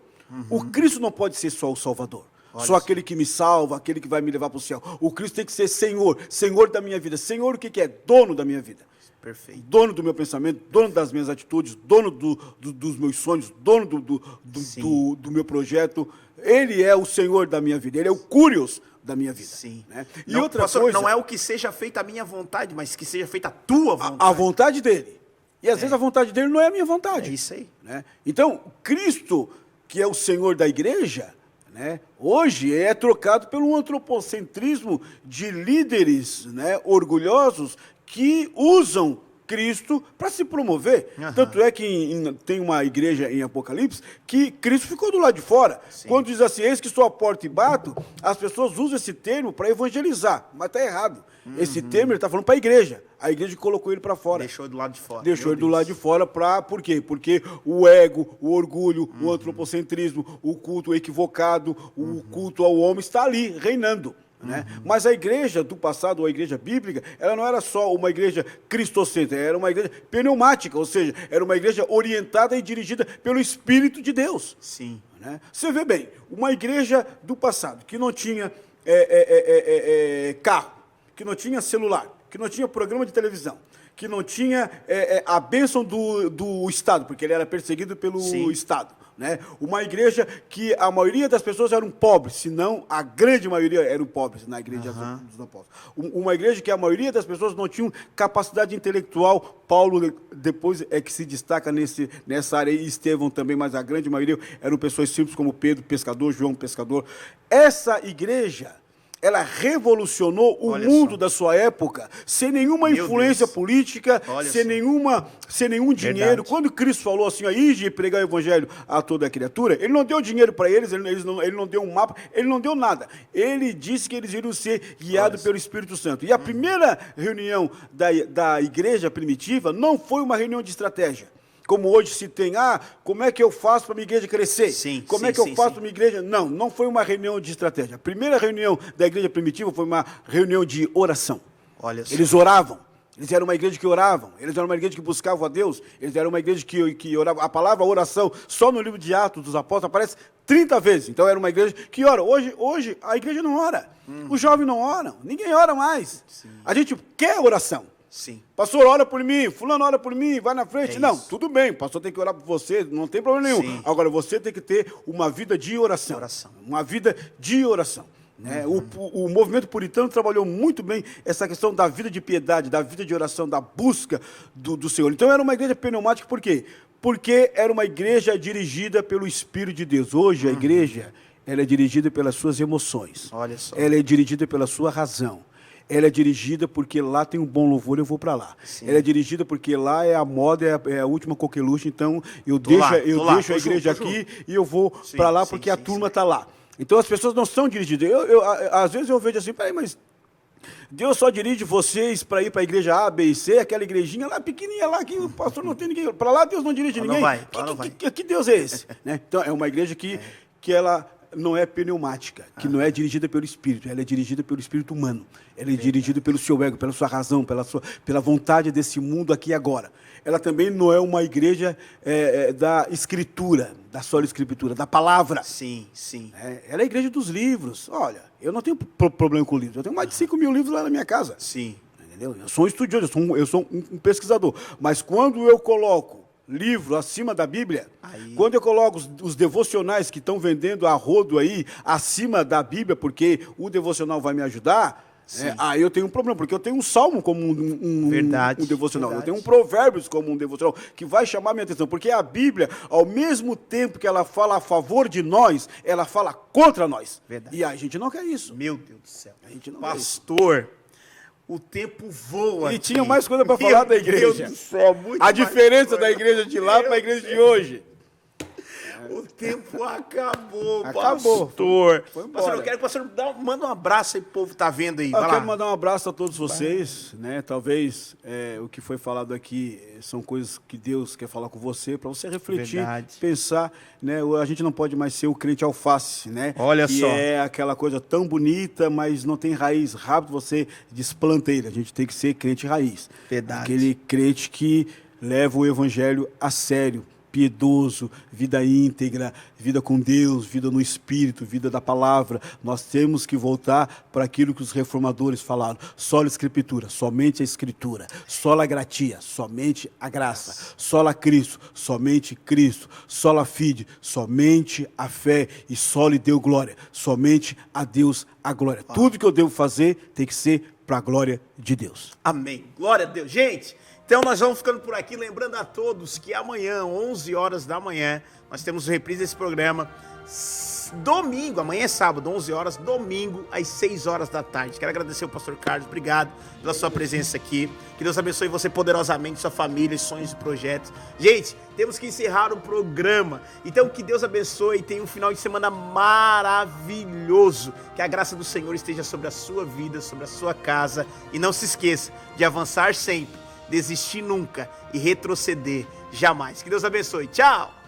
O Cristo não pode ser só o Salvador. Só aquele que me salva, aquele que vai me levar para o céu. O Cristo tem que ser Senhor, Senhor da minha vida. Senhor, o que é? Dono da minha vida. Perfeito. Dono do meu pensamento, dono das minhas atitudes, dono dos meus sonhos, dono do meu projeto. Ele é o Senhor da minha vida, ele é o Curios da minha vida. Sim. Né? E não, outra pastor, coisa, não é o que seja feita a minha vontade, mas que seja feita a tua vontade. A vontade dele. E às vezes a vontade dele não é a minha vontade. É isso aí. Né? Então, Cristo, que é o Senhor da igreja, né, hoje é trocado pelo antropocentrismo de líderes, né, orgulhosos que usam Cristo para se promover. Tanto é que tem uma igreja em Apocalipse que Cristo ficou do lado de fora. Sim. Quando diz assim, eis que estou à porta e bato, as pessoas usam esse termo para evangelizar, mas está errado. Esse termo ele está falando para a igreja que colocou ele para fora. Deixou ele do lado de fora. Deixou ele do lado de fora por quê? Porque o ego, o orgulho, o antropocentrismo, o culto equivocado, o culto ao homem está ali, reinando. Né? Mas a igreja do passado, a igreja bíblica, ela não era só uma igreja cristocêntrica, era uma igreja pneumática, ou seja, era uma igreja orientada e dirigida pelo Espírito de Deus. Sim. Né? Você vê bem, uma igreja do passado que não tinha carro, que não tinha celular, que não tinha programa de televisão, que não tinha a bênção do Estado, porque ele era perseguido pelo Estado. Né? Uma igreja que a maioria das pessoas eram pobres, se não a grande maioria eram pobres na igreja dos apóstolos. Uma igreja que a maioria das pessoas não tinham capacidade intelectual. Paulo depois é que se destaca nessa área, e Estevão também, mas a grande maioria eram pessoas simples como Pedro, pescador, João, pescador. Essa igreja, ela revolucionou o mundo da sua época, sem nenhuma influência política, sem nenhum dinheiro. Quando Cristo falou assim, ide e pregar o evangelho a toda a criatura, ele não deu dinheiro para eles, ele não deu um mapa, ele não deu nada. Ele disse que eles iriam ser guiados pelo Espírito Santo. E a primeira reunião da igreja primitiva não foi uma reunião de estratégia. Como hoje se tem, como é que eu faço para a minha igreja crescer? Como é que eu faço para a minha igreja... Não foi uma reunião de estratégia. A primeira reunião da igreja primitiva foi uma reunião de oração. Olha só. Eles oravam. Eles eram uma igreja que oravam. Eles eram uma igreja que buscava a Deus. Eles eram uma igreja que orava. A palavra oração, só no livro de Atos dos Apóstolos, aparece 30 vezes. Então era uma igreja que ora. Hoje a igreja não ora. Os jovens não oram. Ninguém ora mais. Sim. A gente quer oração. Sim. Pastor, ora por mim, fulano ora por mim, vai na frente. Não, tudo bem, o pastor tem que orar por você, não tem problema nenhum. Sim. Agora, você tem que ter uma vida de oração. Uma vida de oração. Né? O movimento puritano trabalhou muito bem essa questão da vida de piedade, da vida de oração, da busca do Senhor. Então, era uma igreja pneumática, por quê? Porque era uma igreja dirigida pelo Espírito de Deus. Hoje, a igreja, ela é dirigida pelas suas emoções. Olha só. Ela é dirigida pela sua razão. Ela é dirigida porque lá tem um bom louvor, eu vou para lá. Sim. Ela é dirigida porque lá é a moda, é a última coqueluche, então eu Tô deixo, lá, eu tô lá, deixo tô a igreja junto, tô aqui e eu vou Sim, para lá sim, porque a sim, turma sim. está lá. Então as pessoas não são dirigidas. Às vezes eu vejo assim, peraí, mas Deus só dirige vocês para ir para a igreja A, B e C, aquela igrejinha lá pequenininha lá que o pastor não tem ninguém. Para lá Deus não dirige ninguém. Não vai, não vai. Que Deus é esse? Né? Então é uma igreja que ela não é pneumática, que não é dirigida pelo Espírito, ela é dirigida pelo Espírito humano. Ela é dirigida pelo seu ego, pela sua razão, pela vontade desse mundo aqui e agora. Ela também não é uma igreja da escritura, da sola escritura, da palavra. Sim, sim. Ela é a igreja dos livros. Olha, eu não tenho problema com livros. Eu tenho mais de 5.000 livros lá na minha casa. Sim. Entendeu? Eu sou um estudioso, eu sou um pesquisador. Mas quando eu coloco livro acima da Bíblia, quando eu coloco os devocionais que estão vendendo a rodo aí acima da Bíblia, porque o devocional vai me ajudar, aí eu tenho um problema, porque eu tenho um salmo como um devocional, eu tenho um provérbios como um devocional, que vai chamar minha atenção, porque a Bíblia, ao mesmo tempo que ela fala a favor de nós, ela fala contra nós. Verdade. E a gente não quer isso. Meu Deus do céu. A gente não Pastor, o tempo voa. E tinha mais coisa para falar da igreja. Meu Deus do céu, muito a diferença mais da igreja de lá para a igreja de hoje. O tempo acabou, Acabou. pastor. Foi embora. Pastor, eu quero que o pastor manda um abraço aí pro povo que tá vendo aí. Eu Vai quero lá. mandar um abraço a todos vocês, né? Talvez o que foi falado aqui são coisas que Deus quer falar com você, para você refletir, Verdade. pensar, né? A gente não pode mais ser o crente alface, né? Olha que só. é aquela coisa tão bonita, mas não tem raiz. Rápido você desplanta ele. A gente tem que ser crente raiz. Verdade. Aquele crente que leva o evangelho a sério, piedoso, vida íntegra, vida com Deus, vida no Espírito, vida da palavra. Nós temos que voltar para aquilo que os reformadores falaram. Sola Escritura, somente a Escritura. Sola gratia, somente a graça. Sola Cristo, somente Cristo. Sola fide, somente a fé. E só lhe deu glória, somente a Deus a glória. Tudo que eu devo fazer tem que ser para a glória de Deus. Amém. Glória a Deus. Gente, então nós vamos ficando por aqui, lembrando a todos que amanhã, 11 horas da manhã, nós temos o reprise desse programa. Domingo, amanhã é sábado, 11 horas, domingo, às 6 horas da tarde. Quero agradecer ao pastor Carlos, obrigado pela sua presença aqui. Que Deus abençoe você poderosamente, sua família, sonhos e projetos. Gente, temos que encerrar o programa. Então, que Deus abençoe e tenha um final de semana maravilhoso. Que a graça do Senhor esteja sobre a sua vida, sobre a sua casa. E não se esqueça de avançar sempre, desistir nunca e retroceder jamais. Que Deus abençoe. Tchau!